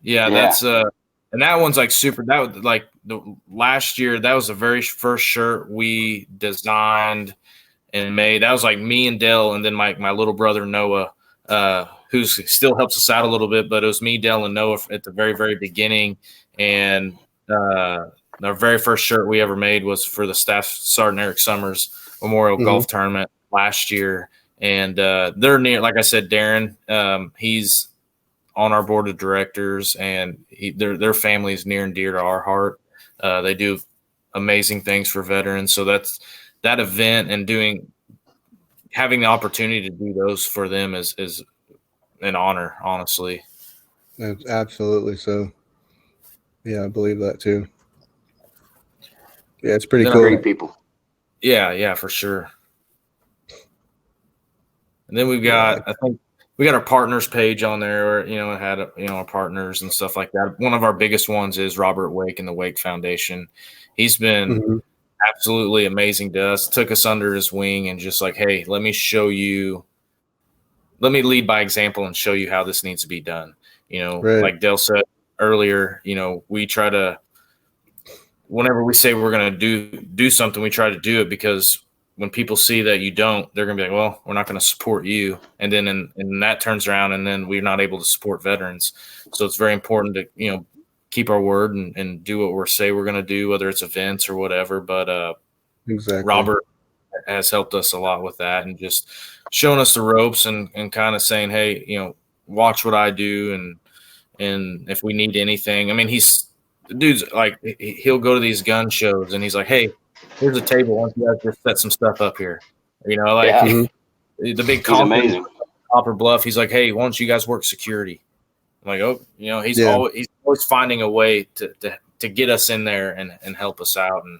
That's and that one's like super. That was like the last year. That was the very first shirt we designed and made. That was like me and Dell, and then my little brother Noah, who still helps us out a little bit. But it was me, Dell, and Noah at the very, very beginning. And our very first shirt we ever made was for the Staff Sergeant Eric Summers Memorial Golf Tournament last year. And they're near, like I said, Darren. He's on our board of directors, and their family is near and dear to our heart. They do amazing things for veterans. So that event and having the opportunity to do those for them is an honor, honestly. Absolutely. So, yeah, I believe that too. Yeah, it's pretty cool. Great people. Yeah, for sure. And then we've got, I think we got our partners page on there where, you know, it had, you know, our partners and stuff like that. One of our biggest ones is Robert Wake and the Wake Foundation. He's been absolutely amazing to us, took us under his wing and just like, hey, let me lead by example and show you how this needs to be done. You know, like Dale said earlier, you know, we try to, whenever we say we're going to do something, we try to do it because when people see that you don't, they're going to be like, well, we're not going to support you. And then and that turns around and then we're not able to support veterans. So it's very important to, you know, keep our word and do what we're going to do, whether it's events or whatever. But exactly. Robert has helped us a lot with that and just showing us the ropes and kind of saying, hey, you know, watch what I do. And if we need anything, I mean, the dude's like, he'll go to these gun shows and he's like, hey, here's a table. Why don't you guys just set some stuff up here? You know, like the big Copper Bluff. He's like, hey, why don't you guys work security? I'm like, oh, you know, he's always finding a way to get us in there and help us out. And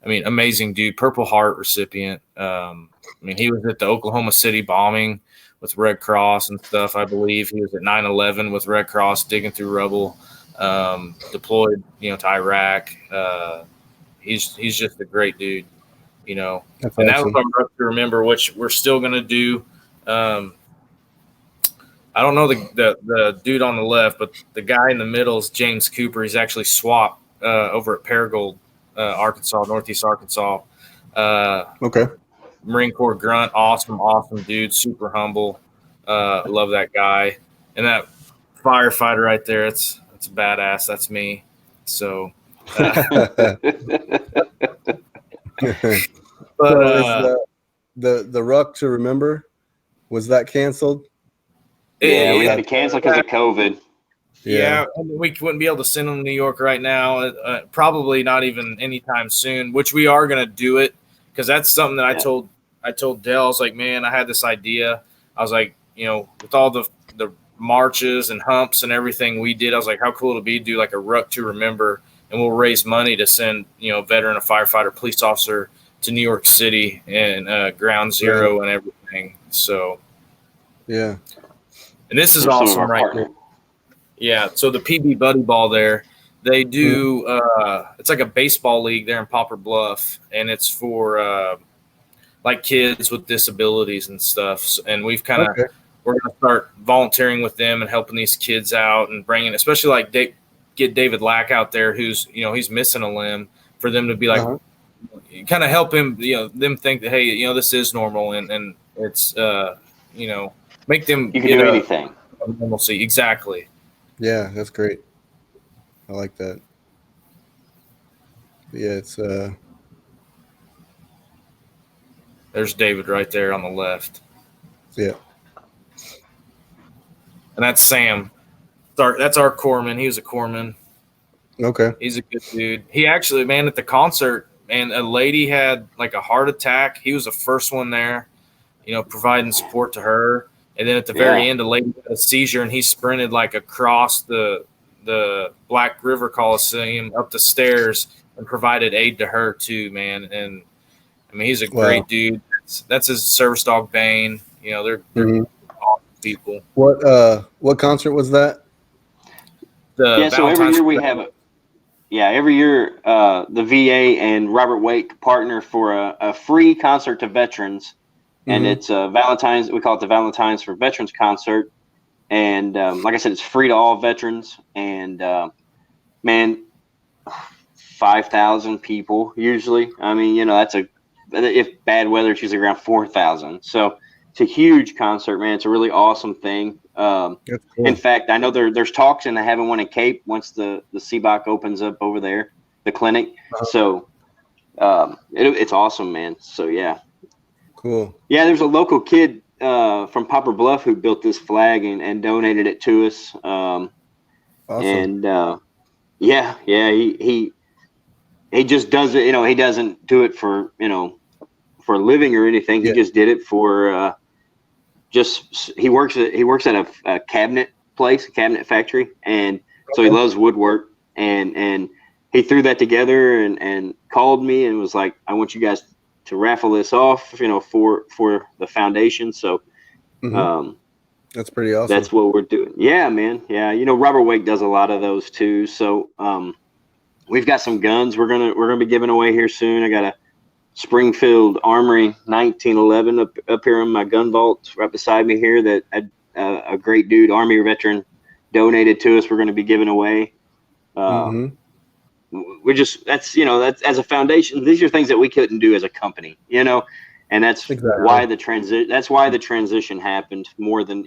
I mean, amazing dude, Purple Heart recipient. I mean, he was at the Oklahoma City bombing with Red Cross and stuff. I believe he was at 9/11 with Red Cross digging through rubble, deployed, you know, to Iraq. He's just a great dude, you know. That's and awesome. that was our to remember, which we're still going to do. I don't know the dude on the left, but the guy in the middle is James Cooper. He's actually swapped over at Paragould, Arkansas, Northeast Arkansas. Okay. Marine Corps grunt, awesome dude, super humble. Love that guy. And that firefighter right there, it's badass. That's me. So but the Ruck to Remember, was that canceled? Yeah, we had to cancel because of COVID. Yeah, we wouldn't be able to send them to New York right now. Probably not even anytime soon. Which we are going to do it because that's something that I told Dell. I was like, man, I had this idea. I was like, you know, with all the marches and humps and everything we did. I was like, how cool it'd be to do like a Ruck to Remember, and we'll raise money to send, a veteran, a firefighter, police officer to New York City and Ground Zero and everything. So, yeah. And this is awesome right here. Yeah. So the PB Buddy Ball there, they do, it's like a baseball league there in Poplar Bluff, and it's for like kids with disabilities and stuff. And we've kind of, we're going to start volunteering with them and helping these kids out and bringing, especially like get David Lack out there, who's, he's missing a limb, for them to be like, kind of help him, them think that, hey, this is normal, and it's, make them you can do anything. A normalcy. Exactly. Yeah, that's great. I like that. Yeah, it's there's David right there on the left. Yeah. And that's Sam. That's our corpsman. He was a corpsman. Okay. He's a good dude. He actually, man, at the concert, man, a lady had like a heart attack. He was the first one there, providing support to her. And then at the very end, a lady had a seizure, and he sprinted like across the Black River Coliseum up the stairs and provided aid to her too, man. And I mean, he's a great dude. That's his service dog, Bane. They're awesome people. What concert was that? So every year we have every year the VA and Robert Wake partner for a free concert to veterans, and it's Valentines. We call it the Valentines for Veterans concert, and like I said, it's free to all veterans. And man, 5,000 people usually. I mean, that's if bad weather, it's usually around 4,000. So it's a huge concert, man. It's a really awesome thing. Cool. In fact, I know there's talks, and I haven't one in Cape once the CBOC opens up over there, the clinic. So it's awesome, man. So yeah. Cool. Yeah, there's a local kid from Poplar Bluff who built this flag and donated it to us. Awesome. And he just does it. He doesn't do it for for a living or anything. He just did it for he works at a cabinet place, a cabinet factory, and so he loves woodwork, and he threw that together and called me and was like, I want you guys to raffle this off, for the foundation. So that's pretty awesome. That's what we're doing. Yeah, man. Yeah, Robert Wake does a lot of those too. So we've got some guns we're gonna be giving away here soon. I got a Springfield Armory 1911 up here in my gun vault right beside me here that a great dude, Army veteran, donated to us. We're going to be giving away. That's as a foundation. These are things that we couldn't do as a company, and that's why the transition happened more than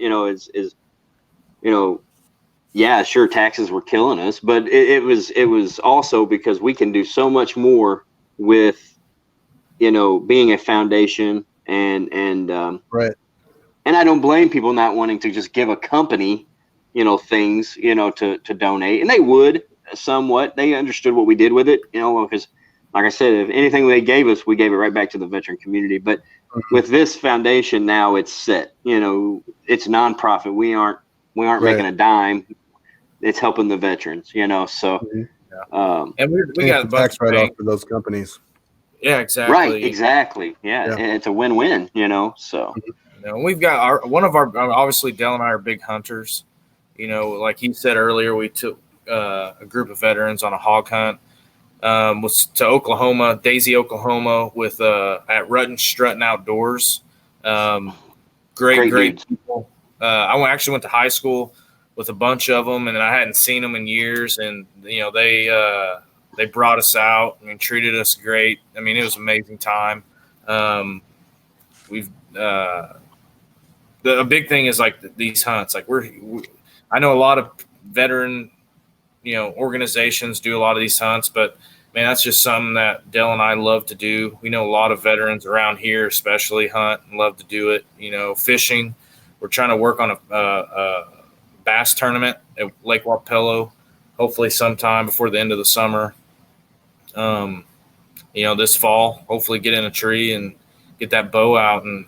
sure, taxes were killing us, but it was also because we can do so much more with being a foundation and right. And I don't blame people not wanting to just give a company, things, to donate. And they would somewhat. They understood what we did with it, because like I said, if anything they gave us, we gave it right back to the veteran community. But with this foundation now, it's set. It's nonprofit. We aren't making a dime. It's helping the veterans. So and we got a tax write-off for those companies. Yeah, exactly. Right, exactly. Yeah. And it's a win-win, so. We've got obviously Dell and I are big hunters. Like he said earlier, we took a group of veterans on a hog hunt. Was to Oklahoma, Daisy, Oklahoma, with at Ruttin Struttin' Outdoors. Great people. I actually went to high school with a bunch of them, and I hadn't seen them in years, and they brought us out and treated us great. I mean, it was an amazing time. The big thing is like these hunts. Like I know a lot of veteran, organizations do a lot of these hunts, but man, that's just something that Dell and I love to do. We know a lot of veterans around here, especially hunt and love to do it. Fishing. We're trying to work on a bass tournament at Lake Wapello, hopefully sometime before the end of the summer. This fall, hopefully get in a tree and get that bow out and,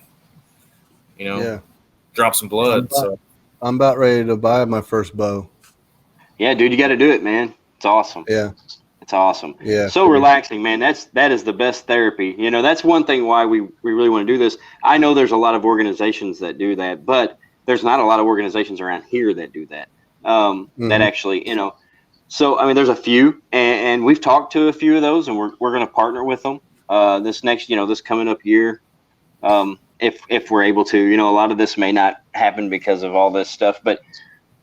drop some blood. So I'm about ready to buy my first bow. Yeah, dude, you got to do it, man. It's awesome. Yeah. It's awesome. Yeah. So relaxing, man. That is the best therapy. You know, that's one thing why we really want to do this. I know there's a lot of organizations that do that, but there's not a lot of organizations around here that do that. That actually, you know, so I mean, there's a few, and we've talked to a few of those, and we're going to partner with them this next, you know, this coming up year, if we're able to. You know, a lot of this may not happen because of all this stuff, but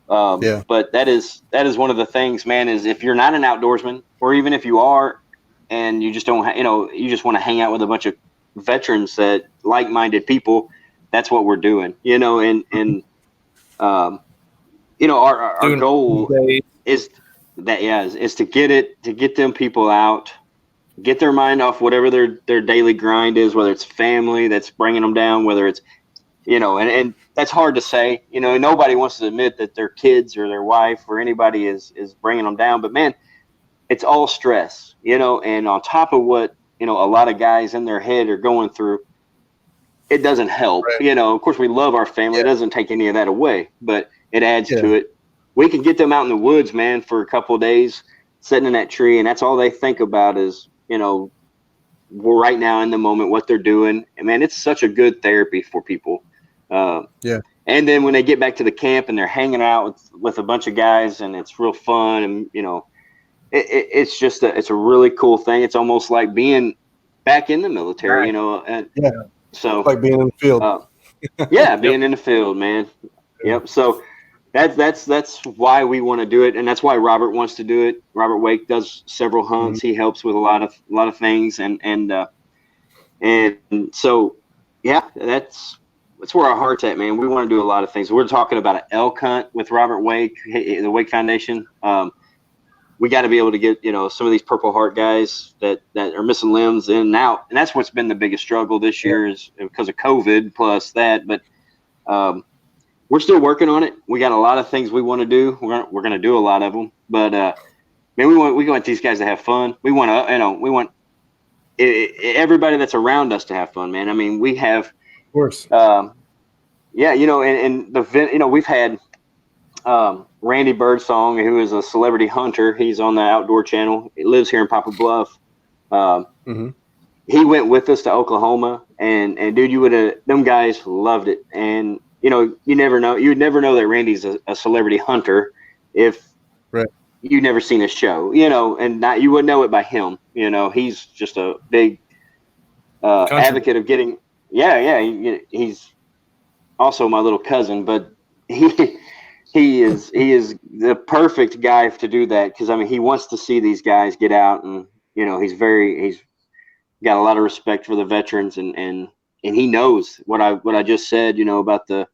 but that is one of the things, man, is if you're not an outdoorsman, or even if you are, and you just don't, you know, you just want to hang out with a bunch of veterans that like-minded people, that's what we're doing, you know, and you know, our goal is that, is to get them people out, get their mind off whatever their daily grind is, whether it's family that's bringing them down, whether it's, you know, and that's hard to say, you know, nobody wants to admit that their kids or their wife or anybody is bringing them down, but man, it's all stress, you know, and on top of what, you know, a lot of guys in their head are going through, it doesn't help. Right. You know, of course we love our family. It doesn't take any of that away, but it adds to it. We can get them out in the woods, man, for a couple of days sitting in that tree. And that's all they think about is, you know, right now in the moment, what they're doing. And man, it's such a good therapy for people. And then when they get back to the camp and they're hanging out with a bunch of guys and it's real fun, and, you know, it's just it's a really cool thing. It's almost like being back in the military, you know, and so like being in the field. Being in the field, man. Yep. So that's why we want to do it, and that's why Robert wants to do it. Robert Wake does several hunts. He helps with a lot of things, and so that's where our heart's at, man. We want to do a lot of things. We're talking about an elk hunt with Robert Wake, the Wake Foundation. We got to be able to get, you know, some of these Purple Heart guys that are missing limbs in and out. And that's what's been the biggest struggle this year is because of COVID plus that. But we're still working on it. We got a lot of things we want to do. We're going to do a lot of them. But, man, we want these guys to have fun. We want to, you know, we want everybody that's around us to have fun, man. I mean, we have, of course. You know, and the event, you know, we've had Randy Birdsong, who is a celebrity hunter. He's on the Outdoor Channel. He lives here in Poplar Bluff. He went with us to Oklahoma, and dude, you would have, them guys loved it. And you know, you would never know that Randy's a celebrity hunter if you never seen his show, you know, and you wouldn't know it by him. You know, he's just a big advocate of getting. He's also my little cousin, but he is the perfect guy to do that, because I mean, he wants to see these guys get out, and you know, he's got a lot of respect for the veterans, and he knows what I just said, you know, about the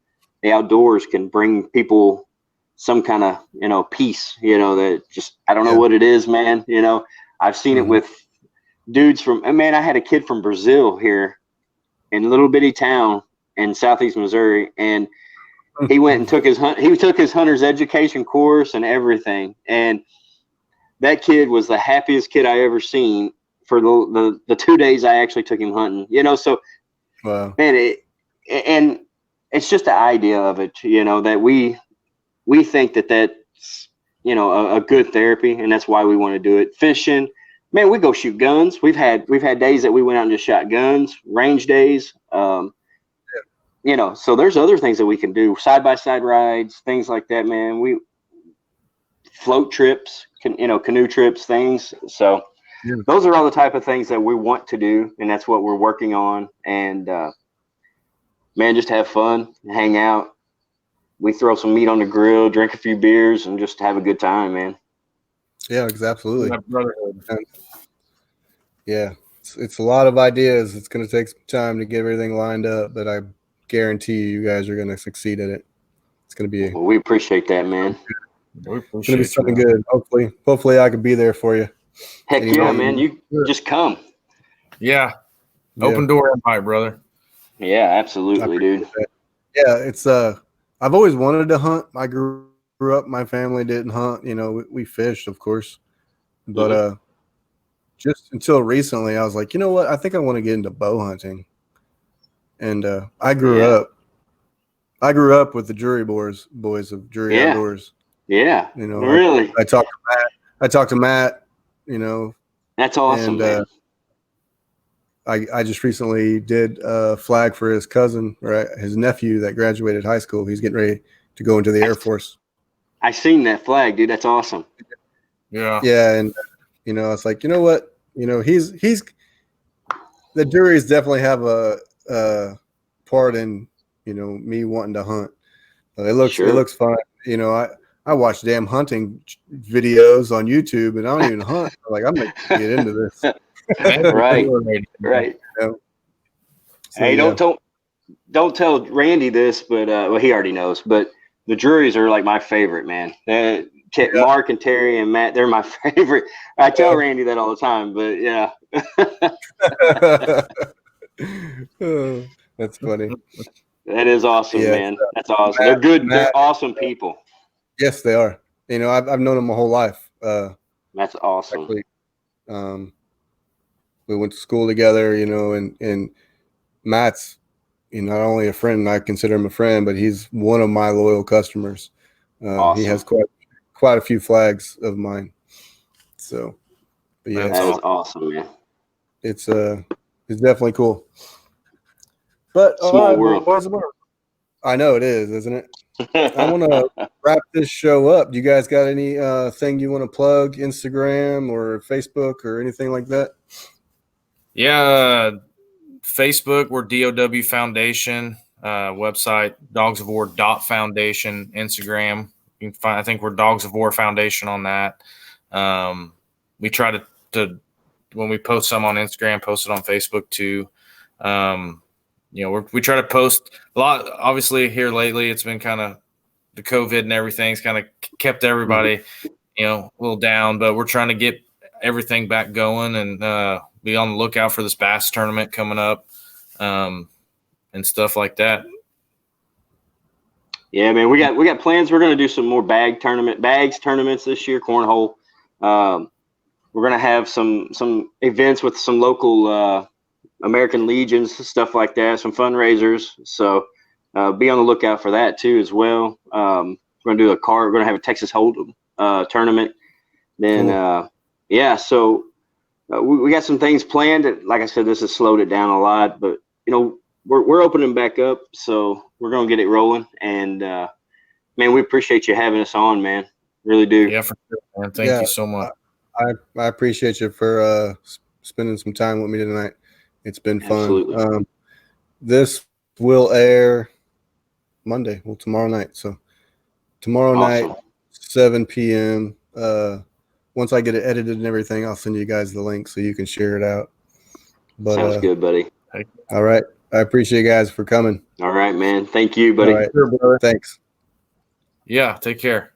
outdoors can bring people some kind of, you know, peace, you know, that just, I don't know what it is, man. You know, I've seen it with dudes I had a kid from Brazil here in a little bitty town in southeast Missouri, and he went and took his hunter's education course and everything, and that kid was the happiest kid I ever seen for the 2 days I actually took him hunting, you know. So man, and it's just the idea of it, you know, that we think that's, you know, a good therapy, and that's why we want to do it. Fishing, man, we go shoot guns. We've had days that we went out and just shot guns, range days. You know, so there's other things that we can do, side-by-side rides, things like that, man. We float trips, canoe trips, things. So those are all the type of things that we want to do, and that's what we're working on. And man, just have fun, hang out. We throw some meat on the grill, drink a few beers, and just have a good time, man. Yeah, absolutely. Yeah, it's a lot of ideas. It's going to take some time to get everything lined up, but I guarantee you guys are going to succeed at it. It's going to be. Well, we appreciate that, man. It's going to be something good. Hopefully, I could be there for you. Heck yeah, man! You just come. Yeah, open door invite, brother. Yeah, absolutely, dude. That. Yeah, it's I've always wanted to hunt. I grew up. My family didn't hunt. You know, we fished, of course, but just until recently, I was like, you know what? I think I want to get into bow hunting. And I grew up I grew up with the Jury boys of Jury Yeah. Outdoors. Yeah. You know, Really? I talked to Matt. You know, That's awesome, man. I just recently did a flag for his cousin or his nephew that graduated high school. He's getting ready to go into the Air Force. I seen that flag, dude. That's awesome. Yeah. Yeah, and you know, it's like, you know what, you know, he's the juries definitely have a part in, you know, me wanting to hunt. It looks fun. You know, I watch damn hunting videos on YouTube, and I don't even hunt. I'm gonna get into this. Right. You know? So, Hey, yeah. don't tell Randy this, but well, he already knows. But the juries are like my favorite, man. Mark and Terry and Matt, they're my favorite. I tell Randy that all the time, but yeah. Oh, that's funny. That is awesome, Yeah, man. That's awesome. They're good. They're awesome people. Yes, they are. You know, I've known them my whole life. That's awesome. Actually, we went to school together, you know, and Matt's, you know, not only a friend, I consider him a friend, but he's one of my loyal customers. Awesome. He has quite a few flags of mine. So, but yeah, that is awesome, man. It's definitely cool. But Small world. boys, I know it is, isn't it? I want to wrap this show up. Do you guys got any thing you want to plug, Instagram or Facebook or anything like that? Yeah, Facebook, we're DOW Foundation. Website, dogsofwar.foundation. Instagram, you can find, I think we're Dogs of War Foundation on that. We try to when we post some on Instagram, post it on Facebook too. You know, we try to post a lot. Obviously, here lately, it's been kind of the COVID and everything's kind of kept everybody, you know, a little down. But we're trying to get everything back going and be on the lookout for this bass tournament coming up and stuff like that. Yeah, man, we got plans. We're going to do some more bags tournaments this year, cornhole. We're going to have some events with some local American Legions, stuff like that, some fundraisers. So be on the lookout for that too as well. We're going to do we're going to have a Texas Hold'em tournament. Then, cool. Yeah, so we got some things planned. Like I said, this has slowed it down a lot, but you know, we're opening back up, so we're going to get it rolling. And man, we appreciate you having us on, man. Really do. Yeah, for sure, man. Thank you so much. I appreciate you for spending some time with me tonight. It's been fun. Absolutely. This will air Monday, tomorrow night. So tomorrow night, 7 p.m. Once I get it edited and everything, I'll send you guys the link so you can share it out. But, sounds good, buddy. All right. I appreciate you guys for coming. All right, man. Thank you, buddy. All right. Sure, brother. Thanks. Yeah, take care.